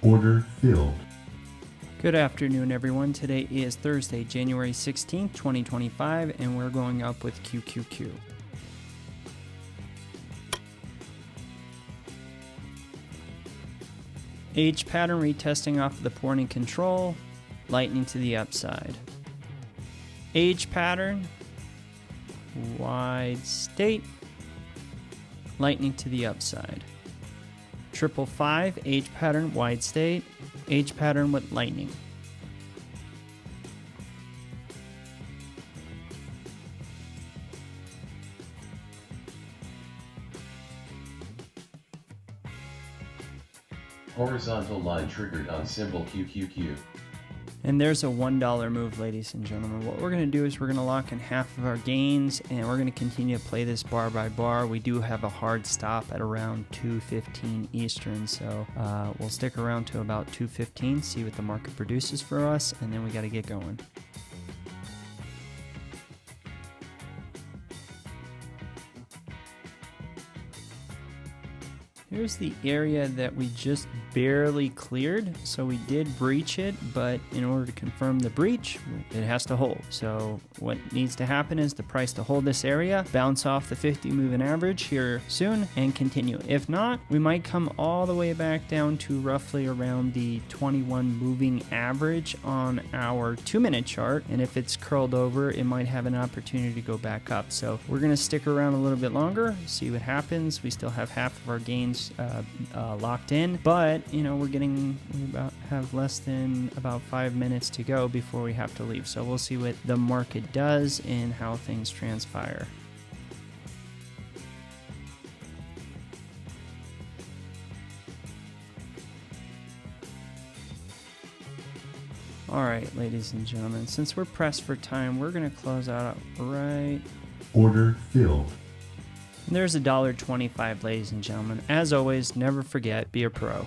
Order filled. Good afternoon, everyone. Today is Thursday, January 16th, 2025, and we're going up with QQQ. H pattern retesting off of the point and control, lightning to the upside. H pattern, wide state, lightning to the upside. 555, H pattern, wide state, H pattern with lightning. Horizontal line triggered on symbol QQQ. And there's a $1 move, ladies and gentlemen. What we're going to do is we're going to lock in half of our gains, and we're going to continue to play this bar by bar. We do have a hard stop at around 2:15 Eastern, so we'll stick around to about 2:15, see what the market produces for us, and then we got to get going. Here's the area that we just barely cleared, so we did breach it, but in order to confirm the breach, it has to hold. So what needs to happen is the price to hold this area, bounce off the 50 moving average here soon, and continue. If not, we might come all the way back down to roughly around the 21 moving average on our 2-minute chart, and if it's curled over, it might have an opportunity to go back up. So we're going to stick around a little bit longer, see what happens. We still have half of our gains locked in, but we have less than about 5 minutes to go before we have to leave. So we'll see what the market does and how things transpire. All right, ladies and gentlemen, since we're pressed for time, we're going to close out right. Order filled. And there's $1.25, ladies and gentlemen. As always, never forget, be a pro.